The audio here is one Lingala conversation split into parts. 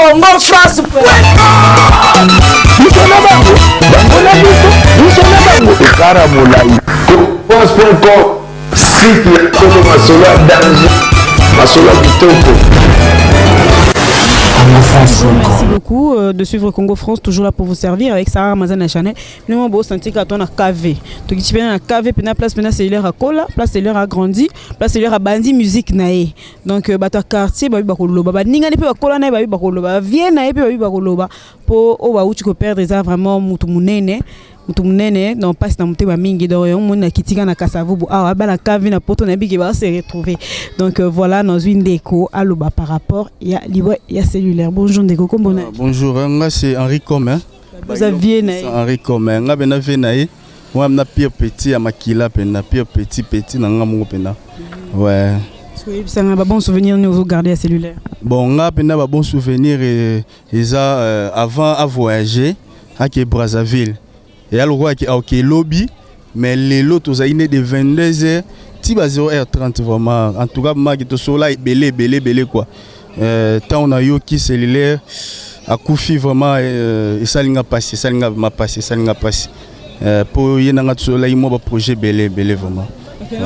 Congo France. Merci beaucoup de suivre Congo France, toujours là pour vous servir avec Sarah Ramazan Chanel. Nous avons senti qu'on a KV. Donc ici on a KV, puis place maintenant c'est l'heure à Kola, place c'est l'heure à grandi, place c'est l'heure à bandi musique nae. Donc bato quartier ba bakoloba, ba ninga ne pe bakola na ba bakoloba, vienne na pe ba bakoloba pour o ba uti ko perdre ça vraiment mutu munene. Mutu munene non passe na muteba mingi do yo mona kitika na Kasavubu ah ba la KV na poto na bigi ba se retrouver. Donc voilà dans une déco à Loba par rapport il y a cellulaire. Bonjour Ndeko Kombona. Bonjour, moi c'est Henri Commun. Vous aviez na Henri Commun. Nga bena venaye. Moi na pire petit à Makila pena pire petit na nga mongo pena. Ouais. C'est un bon souvenir nous garder à cellulaire. Bon, nga pena ba bon souvenir et ça avant à voyager à Brazzaville. Et alors quoi qui lobby mais les lots aux aïnés de 22h tiba 0h30 vraiment en tout cas moi qui te soleil belé quoi. Tant on a eu qui cellulaire à Koufi vraiment et ça linga passé ça linga passé pour y n'a pas soleil moi projet belé vraiment.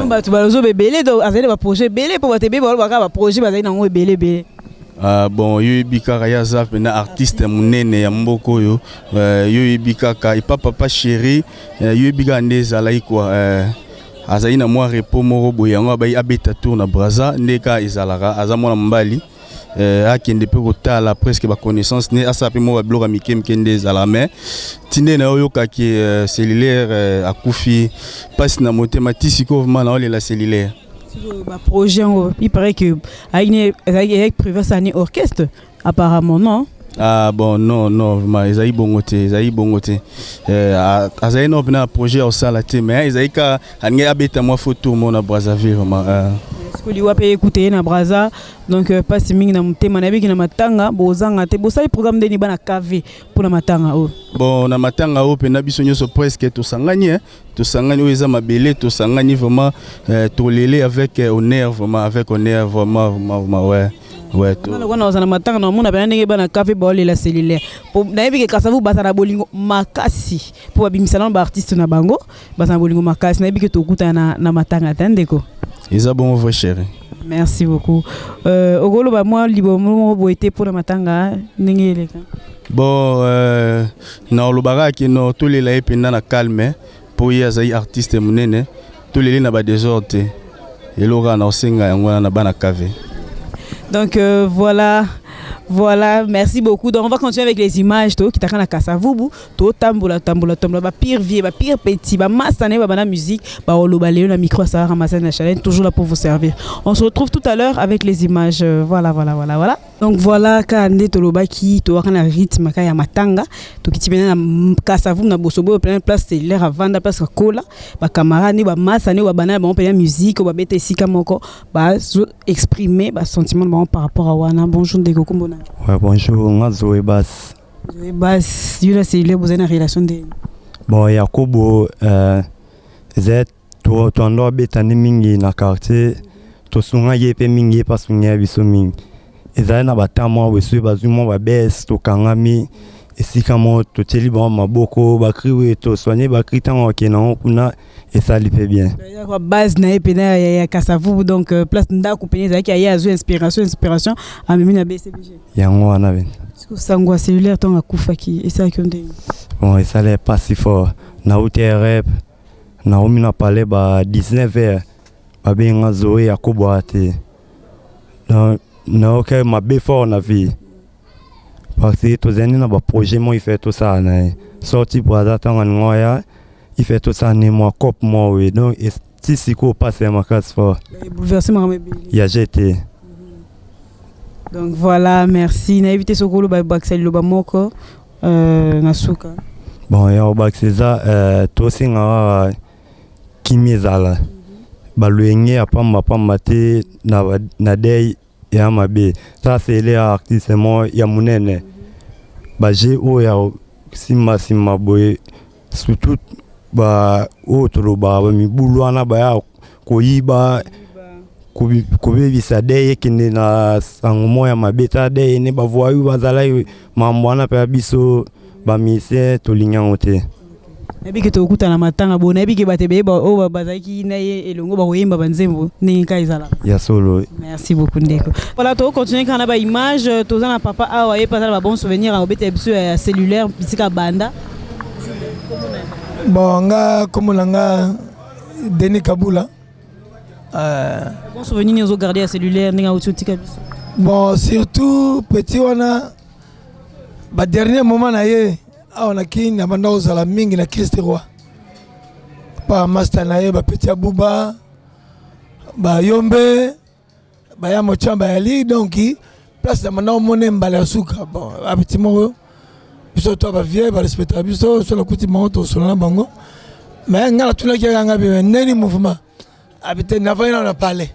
Bah tu vas le belé donc avec le projet belé pour te béba le projet bah dans belé. Bon yo bika ya zaf na artiste munene ya mboko yo yo bika ka papa chéri yo bika ndeza la quoi azali na moi repos moko boyango ba abeta tour na Brazza ndeka izalara azamona mbali akende pe kotala presque ba connaissance ne asapi mo ba bloka mikemke ndeza mais tinde na yo ka ki cellulaire akufi passe na motema tisiko vraiment na la cellulaire. Projet, il paraît que avec prévu ça un orchestre apparemment non. Ah bon non mais ils bongoté azai no na projet au salaté mais ils ka anga abeta moi photo mon na Brazzaville vraiment est-ce que liwa peut écouter na Brazza donc pas mingi na mutema na biki na matanga bozanga te bosali programme de ni bana KV pour na matanga o bon na matanga o pe na biso nyoso presque to sangani o eza mabele to sangani vraiment tolélé avec honneur vraiment ouais. Ouais, tout. On a un matin, on a bien des bana café bol et la cellulaire. Pour n'avoir que Kasavu basana bolingo makasi. Pour abimisalan artiste na bango, basana bolingo makasi. N'avoir que tout goûta na matanga tendeko. Ils ont bon vrai chéri. Merci beaucoup. Ogolo ba moi libo mo boité pour la matanga n'engele. Bon na olobara ki no tous les la ependa na calme pour y azai artiste munene tous les na ba désordre. Et l'ora na osenga yango na bana café. Donc voilà, merci beaucoup. Donc on va continuer avec les images qui t'accrochent à Kasavubu, to tambola, ba pire vieux, ba pire petit, ba massane, ba bana musique, ba olobalé, la micro ça ramasser la challenge, toujours là pour vous servir. On se retrouve tout à l'heure avec les images. Voilà. Donc voilà, kande toloba ki to wakana rythme kaya matanga, to kitibena na Kasavubu na bosobo plein place c'est l'air à vendre place kola, ba camarade ba massane ba bana ba on paye musique, ba bete sika moko, ba exprimer ba sentiment par rapport à wana. Bonjour Ndeko Kombona. Ouais, bonjour, moi Zoé Bass. Zoé Bass, il a vous avez une relation de. Bon, Yakobo, c'est toi dois betani mingi na quartier, to sunga yepe mingi pas sunga biso mingi. Ezali na batama wesu bazuma ba bes to kangami esika mo to teli ba maboko ba kriwe to soigner ba kritan okena kuna et ça lui fait bien. La base na epena ya Kasavubu donc place nda compagnie za ki ya azu inspiration a mimi na BCBG. Yango wana ben. Est-ce que sangwa cellulaire ton akufa ki et ça konde. Bon, et ça l'est pas si fort. Na rep na omi na parler ba 19h. Ba benga Zoé Yakobo ate. Non, ok, ma before na vie. Parce que tous les années, na ba projet moi il fait tout ça na. Sorti pour attendre ngoya. Il fait tout ça ni moi cop moi oui donc si siko passe ma casse fort. Bouleversement il a jeté. Donc voilà, merci. Na évité sokolo ba baksel lo ba moko na suka. Bon ya bakseza to singa kimizala. Ba luenge apamba te na dei ya mabe. Ça c'est les artistes moi ya munene. Ba je o ya simma boy surtout ba otro ba mi buluana ba ya koyiba kobebisa de ekende na sango moya mabeta de ne bavoyu bazala mambo wana mpe ya biso bamise tolingi yango te. Nayebi ke tokutana matanga bo nayebi ke bato beyeba oyo bazalaki na ye elongo bakoyemba banzembo ndenge kaka ezalaka ya solo. Merci beaucoup ndeko. Voilà, tokocontinue kaka na baimage toza na papa awa ye pasala babon souvenir akobeta biso ya cellulaire bisika banda. Bon nga komona nga Denis Kabula. Bon souvenir nous garder à cellulaire ndenge auti otika biso. Bon surtout petit wana ba dernier moment na ye on a qui na banda ozala mingi na Christ roi. Pa master na ye ba petit abuba ba yombe ba ya mochamba ya li donc place na banda omone mbala suka. Bon a petit mo biso to ba vieux ba respecter biso so la kuti monto so na bango. Mais ngala tuna ki nga be neni mouvement. Habité n'avant on a parlé.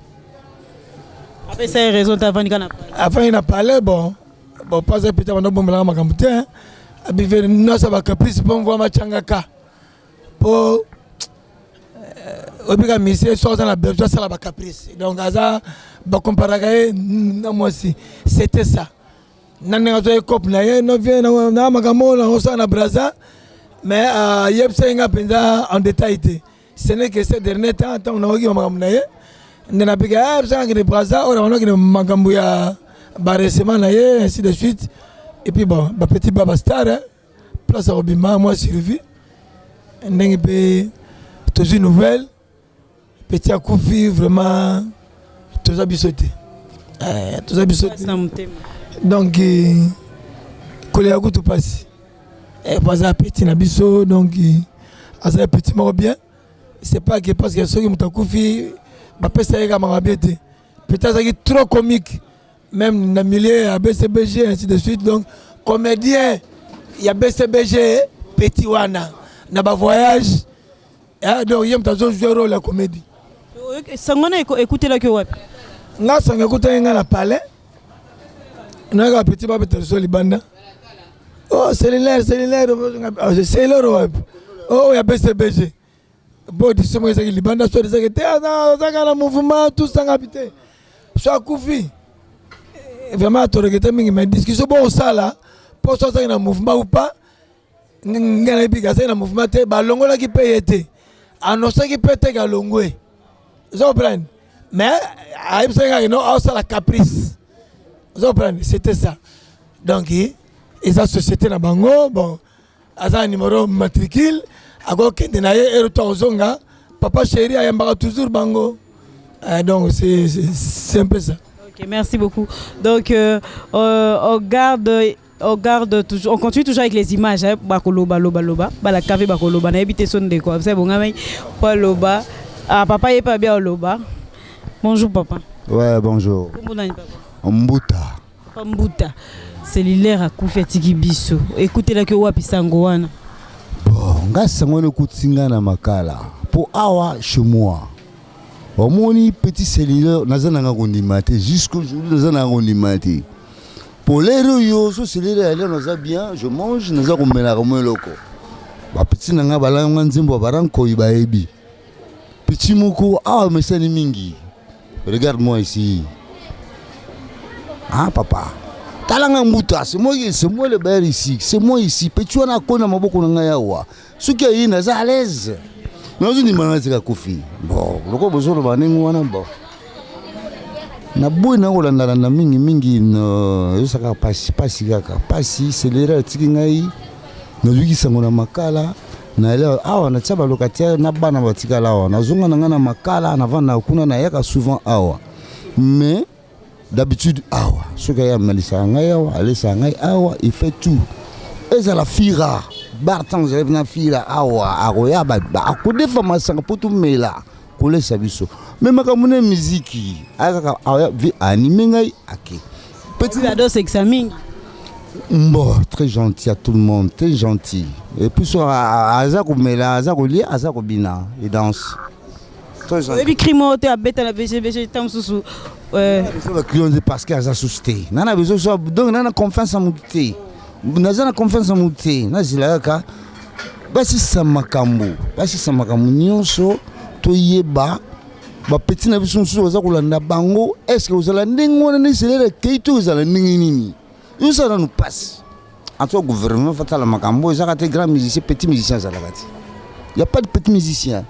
Après ça raison t'avant kana. Avant il a parlé bon pas un petit avant bon la makamute hein. Abive no ça va caprice bon voir machangaka. Pour obiga mise so dans la besoin ça la caprice. Donc aza ba comparer na moi aussi c'était ça. Nanga zo cop na ye no vient na makamo na osa na braza mais yeb senga penza en détail. Ce n'est que ces derniers temps, on a eu un magasin. On a pris un braza, on a eu un magasin barrissement, ainsi de suite. Et puis bon, petit baba star, place à Robima, moi survie. On a eu toutes une nouvelle, petit Akoufi, vraiment, tout ça bissoté. Tout ça bissoté. Donc, collé à tout passe. Et pas un petit nabisso, donc, à un petit mort bien. C'est pas que parce que ceux qui m'ont fait peut-être que c'est trop comique même dans le milieu à BCBG ainsi de suite. Donc comédien il y a BCBG petit wana na ba voyage donc il y a jouer rôle la comédie sangona écouter la que wapi nga sanga écouter nga na palais na ga petit baba terso libanda oh c'est le wapi oh il y a BCBG. Bon, dis moi que les bandes sont des le mouvement, tout ça habité. Soit Koufi. Vraiment, tu regardes mes discussions. Bon, ça là, pour ça, c'est un mouvement ou pas. Ngana biga c'est un mouvement. Balongo là qui peut être. Annoncer qui peut être galongo. Vous comprenez? Mais, aïe, c'est un non, ça la caprice. Vous comprenez? C'était ça. Donc, et sa société na bango, bon, à un numéro matricule. Ako kende na ye erotozonga papa chéri ayambaka toujours bango donc c'est un peu ça. OK, merci beaucoup. Donc on garde toujours, on continue toujours avec les images hein, bakoloba loba bala café bakoloba na habité son de quoi c'est bon ngamai pas loba papa est pas bien loba. Bonjour papa. Ouais, bonjour. Comment papa? Mbuta. Cellulaire à Koufetiki biso. Écoutez la que wapi sango wana. Nga sango ne kutinga na makala pour awa chez moi. Omoni petit cellulaire nazana nga kondimate jusqu'au jour nazana kondimate. Pour les royo so cellulaire là naza bien, je mange naza komela comme loko. Ba petit nanga bala nga nzimbo baranko ibaebi. Petit moko awa mesani mingi. Regarde-moi ici. Ah papa. Talanga Mbuta, c'est moi le bail ici, c'est moi ici. Petit on a connu maboko nanga yawa. Ce qui est naza à l'aise. Nous on dit manazika Koufi. Bon, loko besoin de baningo wana bon. Na boy na kolanda na mingi no yosaka pasi kaka. Pasi cellulaire tiki ngai. Na zuki sango na makala. Na leo awa na tsaba lokatia na bana batika lawa. Na zonga nanga na makala na vana kuna na yaka souvent awa. Mais d'habitude awa soka ya malisa ngai awa alisa ngai awa il fait tout et ça la fira bartan je na fira awa akoya ba akodefa masanga poto mela kolesa biso même makamune musique aka awa vi animé ngai ake petit ado s'examine bon très gentil à tout le monde très gentil et puis so azako mela azako li azako bina et danse. Et puis crimo te abeta la BCBG tam susu le client de Pascal a susté. Nana besoin donc nana confiance en muté. Nana confiance en muté. Na zilaka. Basi samakambo. Basi samakambo nyonso to yeba ba petit na biso nsusu baza kolanda bango est-ce que ozala ndenge wana ne cellulaire keito ozala ndenge nini yo ça nous passe en tout gouvernement fatala makambo ezaka te grand musicien petit musicien zalaka te y a pas de petit musicien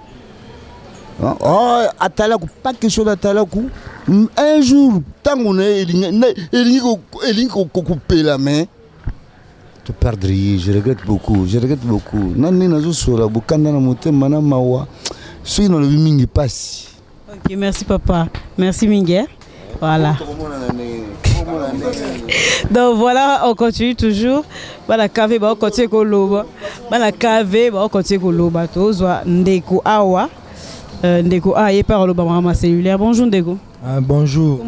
oh atalaku pas question d'atalaku un jour tango na elingi couper la main te perdre je regrette beaucoup nani nazo sola bukanda na motema na mawa soki na lobi mingi pasi. Ok, merci papa, merci Minguer. Voilà. Donc voilà, on continue toujours. Bana cave ba continue koloba. Bana cave ba continue koloba. Tozwa Ndeko Awa. Ndeko Aye par le bama cellulaire. Bonjour Ndeko. Bonjour.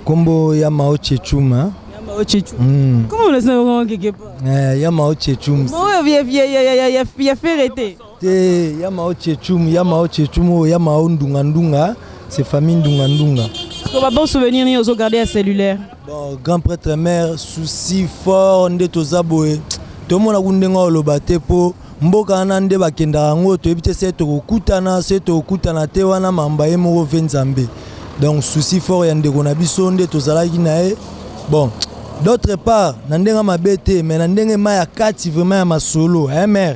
Kombo Yamao Chechuma. Yamao Chechuma. Comment on le sait quelque part? Yamao Chechuma. Bon, il a fait arrêter. Yamao Chechuma, Yamao Ndunga. C'est famille Ndunga. On va bon souvenir ni aux garder à cellulaire. Bon, grand prêtre mère, souci fort, nde tozaboe. Tout le monde a gundenga olobate po. Mboka nande bakenda ngo to ebite seto kutana te wana mamba ye mo venzambe. Donc souci fort ya ndeko na biso nde tozalaki nae. Bon, d'autre part, nandenga mabete mais nandenge maya kati vraiment ya masolo, hein mère.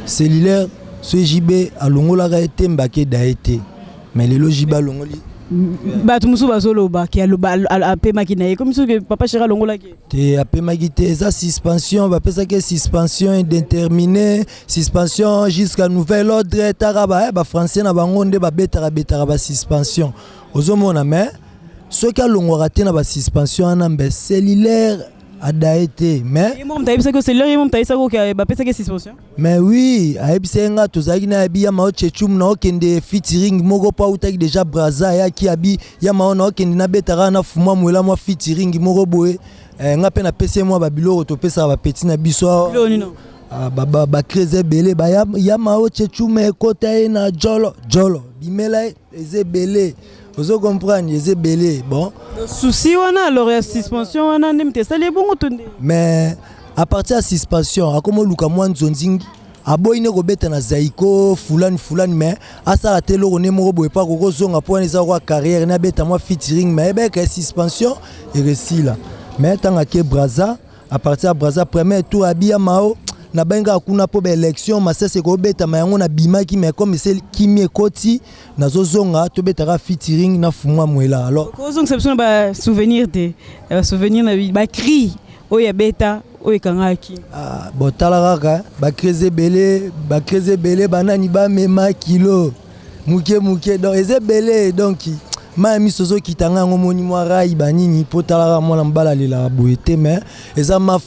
Cellulaire ce JB alongola ga été mbake daete. Mais les logiba longoli Batu musu bazolo ba ki apema ki na comme que papa chéra longola ki te apema ki te za suspension ba pesa que suspension indéterminée suspension jusqu'à nouvel ordre taraba ba français na bango nde ba betara ba suspension ozomona mais ce ka longora te na ba suspension na mbe cellulaire a daété mais mon taïsa que cellulaire mon taïsa que ba pesa que suspension mais oui ayebisenga tozaki na abi ya mao chechum na okende featuring moko pa utaki déjà braza ya ki abi ya mao na okende na betara na fuma mwela mwa featuring moko boye nga pe na pese mwa ba biloko to pesa ba petit na biso ba kreze belé ba ya mao chechum ekota e na jolo bimela eze belé vous comprenez eze belé bon souci wana alors la suspension wana ndimte sale bongo tonde mais à partir de suspension akomo luka mwa nzonzingi aboyine kobeta na zaiko fulani mais asala te loko ne moko boye pa koko zonga po eza kwa carrière na beta mwa featuring mais beka suspension et resila mais tanga ke braza à partir de braza premier tour abia mao na benga kuna po ba élection masese ko beta mayango na bimaki mais comme c'est kimi ekoti nazo zonga to beta featuring na fumwa mwela alors ko zonga c'est ba souvenir de souvenir na ba cri oya beta oya kangaki botala kaka ba kreze belé banani ba mema kilo muke donc eze belé donc ma mi sozo kitanga ngomoni mwa rai banini potala mwana mbala lela boete mais eza ma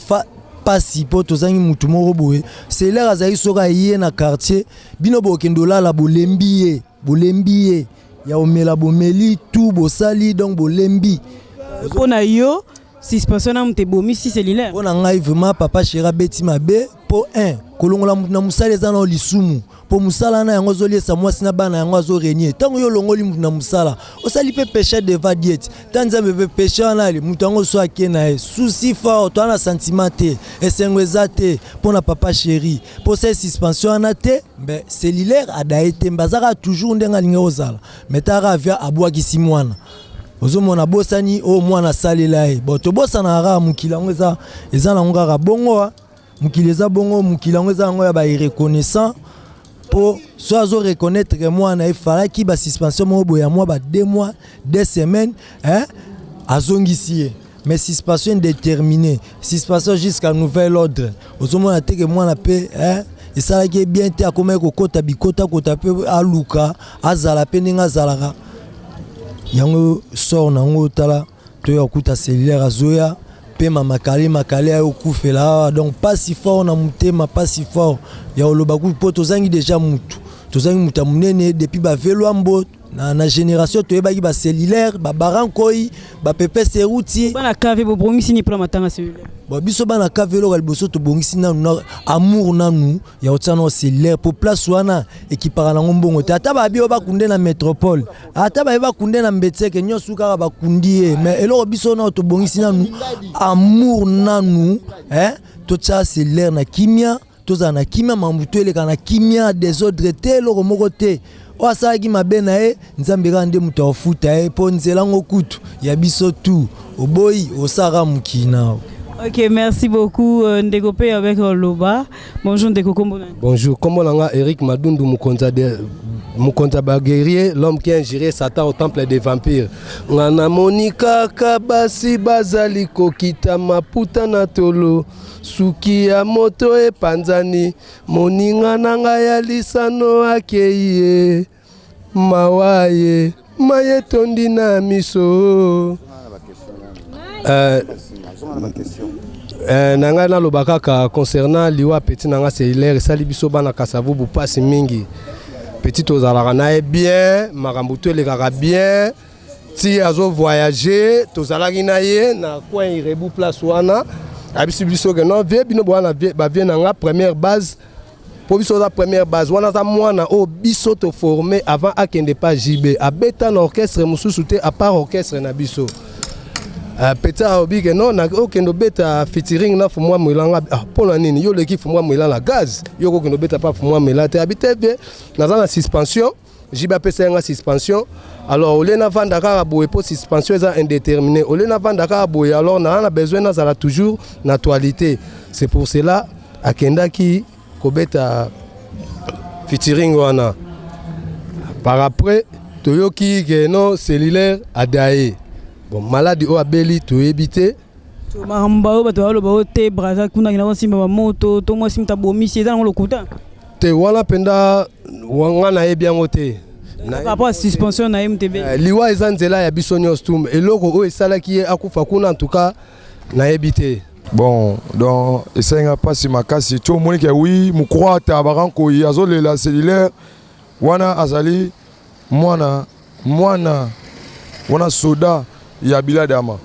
pasi po tozangi mutu moko boye c'est l'air azali soka yé na quartier bino bokendo la bolembi ya omela bomeli tout bosali donc bolembi pona yo suspension na mte bomi si cellulaire pona ngai vraiment papa chéra beti mabe po 1 kolongola na musala eza na lisumu po musala na yango zoliesa mwasi na bana yango azo renier tango yo longoli mutu na musala osali pe péché de vadiet tanza bebe péché na ali mutu yango so akena e souci fort to na sentiment te esengo ezate pona papa chéri po ces suspension na te mais cellulaire adaite mbazaka toujours ndenga linga ozala metara avia abwaki simwana ozomona bosani o mwana salela e boto bosana ra mukila ngo eza na ngaka bongo mukila eza bongo mukila ngo eza ngo ya ba reconnaissant pour soit reconnaître moi na ifala ki ba suspension mo boya moi ba 2 mois 2 semaines hein azongisier mais suspension déterminée suspension jusqu'à nouvel ordre ozomona te que moi na pe hein et ça qui est bien te akoma ko kota bikota kota pe aluka azala pe ninga zalaka yango sort nango tala to yakuta cellulaire azoya pema makale ayo kufela donc pas si fort na mutema pas si fort ya oloba ku po tozangi déjà tozangi muta munene depuis ba velo ambo na génération to yebaki ba cellulaire ba barankoi ba pepe seruti bana kave bo bongisi ni pour matanga cellulaire bo biso bana kave lo kalboso to bongisi na amour nanu ya otana cellulaire pour place wana ekipara na ngombongo te ata ba bio ba kunde na métropole ata ba kunde na mbetseke nyosu kaka ba kundie mais eloko biso na to bongisi nanu amour nanu to tsa cellulaire na kimia toza na kimia mambuto eleka na kimia désordre te eloko moko te oasalaki mabe na ye nzambe kaka nde moto akofuta ye mpo nzela ngo kutu ya biso tu oboyi osaka mokili. Ok, merci beaucoup Ndeko Pe avec Loba. Bonjour Ndeko Kombona. Bonjour, comment on a Eric Madundu Mukonza Baguerrier, l'homme qui a ingéré Satan au temple des vampires. Ngana Monika Kabasi Bazali Kokita Maputa Natolo Suki ya moto e panzani Moninga nanga ya lisano akeye Mawaye Maye tondi na miso. Nanga na lobakaka concernant liwa petit nanga cellulaire sali biso bana kasavubu pasi mingi petit ozalaka na bien makambuto le kaka bien ti azo voyager tozalaki na ye na coin irebu place wana abisi biso ke non vie bino bwana ba vie nanga première base po biso za première base wana za mwana o biso to former avant akende pas JB abeta na orchestre mususu te à part orchestre na biso. Petit aobi que non na okendo beta featuring na fumwa mwilanga pona nini yo leki fumwa mwilanga gaz yo kokendo beta pa fumwa mwilanga te habite bien na suspension jiba pesa nga suspension alors ole na vanda ka boye po suspension eza indéterminé ole na vanda ka boye alors na besoin na zala toujours na actualité c'est pour cela akenda ki kobeta featuring wana par après toyoki que non cellulaire adaye. Bon, maladie au abeli to éviter. Mahamba ba to alo ba te braza kuna kina simba ba moto to mo simta bomi sieza ngolo kuta. Te wala penda wanga na bien ngote. Na rapport à suspension na MTB. Liwa ezanzela ya bisonyo stum eloko o esala ki akufa kuna en tout cas na éviter. Bon, donc esenga pasi makasi to moni ke oui mu croata baranko yazole la cellulaire wana azali mwana soda ya biladama.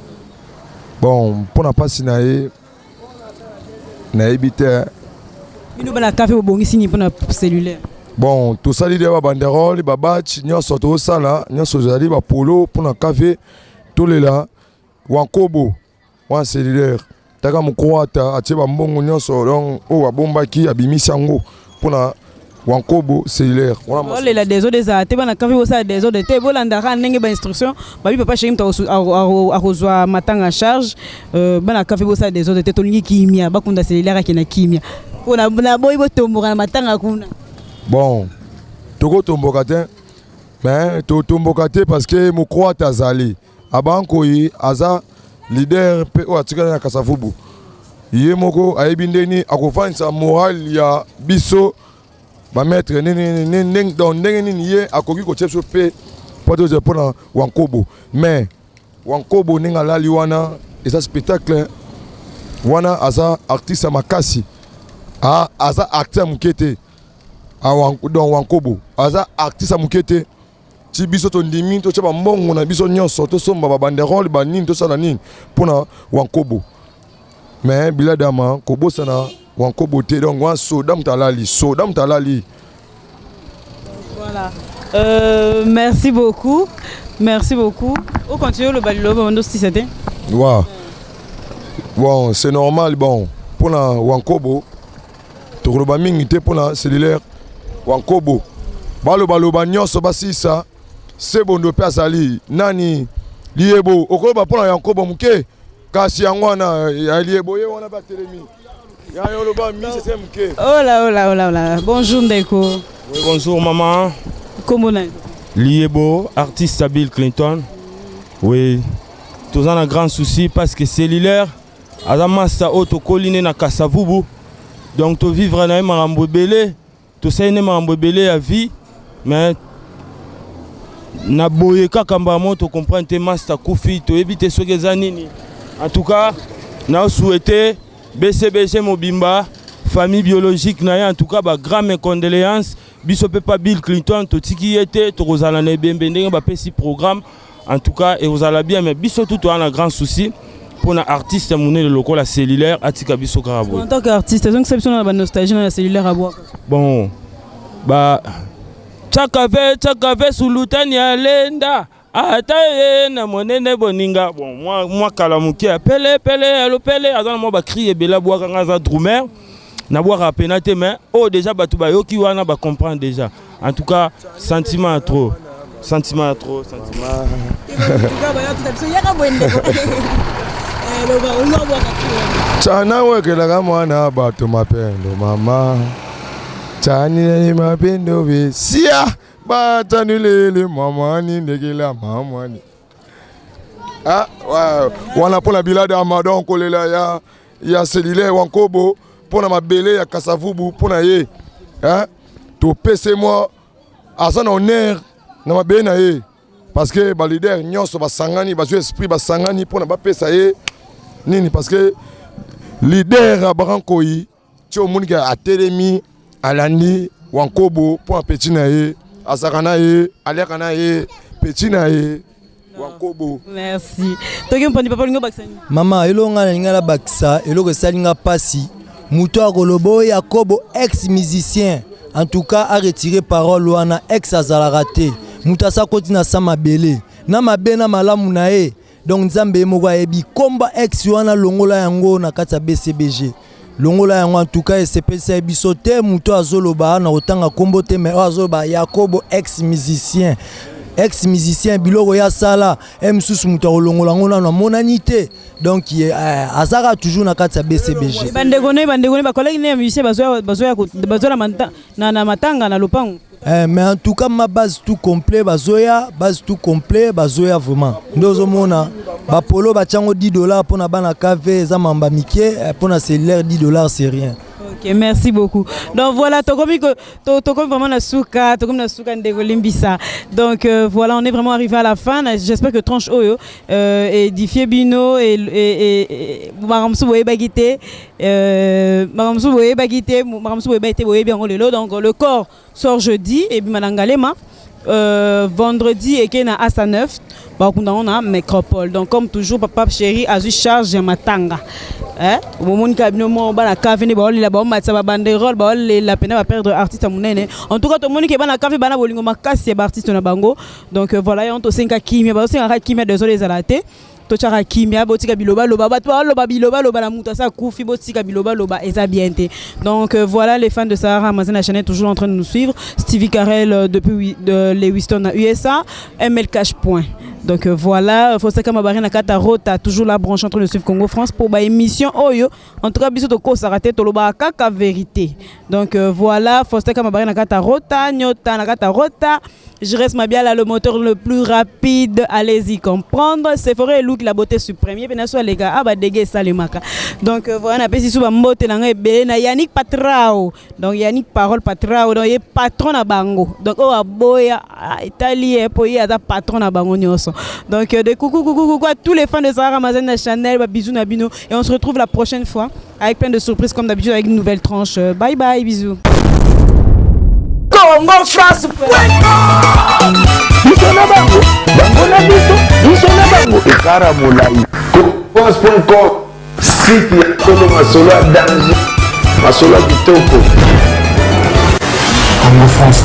Bon, pour na pasi na éviter. Bino bana café obongisi ni pona cellulaire. Bon, tout ça de ba banderole, ba batch, nyonso to sala, nyonso zali ba polo pour na café tout les là wankobo, wan cellulaire. Taka mu croata atie ba mbongo nyonso donc o ba bombaki abimisi yango pour na wankobo cellulaire. Voilà la des autres te bana café osa des autres te bolanda ka ndenge ba instruction ba bi papa chéri mta a reçoit matanga charge bana café osa des autres te tolingi kimia ba kunda cellulaire akina kimia ona na boy bo tomboka na matanga kuna. Bon, toko tomboka te mais to tomboka te parce que mu croata zali abanko yi aza leader pe o atika na kasavubu ye moko ayebindeni akofanya moral ya biso ba maître neng donc neni ye akoki ko tshepso pe poto je pona wankobo mais wankobo ninga lali wana eza spectacle wana aza artiste makasi aza acteur mukete donc wankobo aza artiste mukete ti biso to ndimi to tshaba mbongo na biso nyonso to somba ba banderole ba nini to sala nini pona wankobo mais biladama kobosana wankobo te donc wan soda mtalali. Voilà. Merci beaucoup. On continue le balilo si c'était. Ouais. Bon, c'est normal bon pour la wankobo to roba mingi te pour la cellulaire wankobo balo nyonso basisa c'est bon de pasali nani liebo okoba pour la wankobo muke kasi yangwana ya liebo ye wana ba telemi. Oh là. Bonjour Ndeko. Oui, bonjour maman. Comment on est? Liebo, artiste à Bill Clinton. Oui, tous en a grand souci parce que cellulaire, Adamasa auto colline na Kasavubu. Donc tu vivre na marambo belé, tu sais ne marambo belé à vie, mais na boye kakamba moto comprendre tes master Koufi, tu éviter ce que zanini. En tout cas, na souhaité BCBG Mobimba, famille biologique, en tout cas, grand mes condoléances. Biso Pepa Bill Clinton, tout ce qui était, tout vous allez bien, programme. En tout cas, et vous allez bien, mais biso tout a un grand souci pour un artiste monnaie le local la cellulaire à Tika Biso Karabo. En tant qu'artiste, donc c'est une nostalgie dans la cellulaire à boire. Bon, bah, Tchakave sous l'outania lenda. Ataye na monene boninga bon moi kalamuki pele allo pele azana mo ba crier bela boaka ngaza drummer na boire penate mais oh déjà batu ba yoki wana ba comprendre déjà. En tout cas, sentiment trop. Sentiment trop, sentiment. Chana wekelaka mwana bato mapendo mama. Chani mapendo vi sia batanulele mama ni ndekela mama ni. Ah wana pona bilada amadon kolela ya cellulaire wankobo pona mabele ya Kasavubu pona ye. Hein? To pese moi azana honneur na mabele na ye parce que ba leader nyonso ba sangani ba esprit ba sangani pona ba pesa ye nini parce que leader Barankoyi ti omonika atelemi alandi wankobo pona petit na ye asakana ye alekana ye petit na ye wankobo. Merci. Toki mponi papa lingo baksani. Mama elonga na ngala baksa eloko salinga pasi muto akolobo Yakobo ex musicien en tout cas a retiré parole wana ex azalaraté muto sa kotina sa mabele na mabena malamu na e donc nzambe moko ayebi komba ex wana longola yango na kati ya BCBG longola yango en tout cas espèce biso te muto azoloba na otanga kombo te mais azoloba Yakobo ex musicien biloko ya sala msusu muto olongola ngona na monanité donc azara toujours na kati ya BCBG bandegone ba collègue ne musicien bazoya na matanga na lopango. Mais en tout cas ma base tout complet bazoya vraiment ndozo mona ba polo ba chango $10 pour na bana café za mamba mike pour na cellulaire $10 c'est rien. Ok, merci beaucoup. Donc voilà, tokomi vraiment na souka ndeko limbisa. Donc voilà, on est vraiment arrivé à la fin. J'espère que tranche oyo édifié bino et maramsu boye bagité bien lelo. Donc le corps sort jeudi et bimanangalema vendredi et kena asa 9 on a métropole. Donc comme toujours papa chéri a eu charge ya matanga. Au moment où on a café la peine va perdre artiste munene. En tout cas tout le monde qui est na café bana bolingo makasi ya artiste na bango. Donc voilà, on to 5 kimia ba 5 kimia désolé zalate. Tochara kimia botika biloba loba bato loba biloba loba la muta sa kufi botika biloba loba eza bien té. Donc voilà, les fans de Sahara Amazon Channel toujours en train de nous suivre. Stevie Carell depuis les Houston à USA, ML Cash Point. Donc voilà, Fosaka Mabari na kata rota toujours la branche entre le Suif Congo France pour ba émission Oyo. En tout cas biso to ko sarate to loba kaka vérité. Donc voilà, Fosaka Mabari na kata rota nyota na kata rota. Je reste ma bien là le moteur le plus rapide, allez-y comprendre. C'est forêt look la beauté suprême. Bien sûr les gars, ah bah dégué salimaka. Donc voilà, on a pesi sous ba mbote na ngai na Yannick Patrao. Donc Yannick Parole Patrao, donc il est patron na bango. Donc oh aboya Italie pour y a patron na bango nyonso. Donc des coucou à tous les fans de Sahara Amazon Channel, bisous na bino et on se retrouve la prochaine fois avec plein de surprises comme d'habitude avec une nouvelle tranche. Bye bye, bisous. Congo France site ya Congo masolo ya danger masolo ya kitoko Congo France.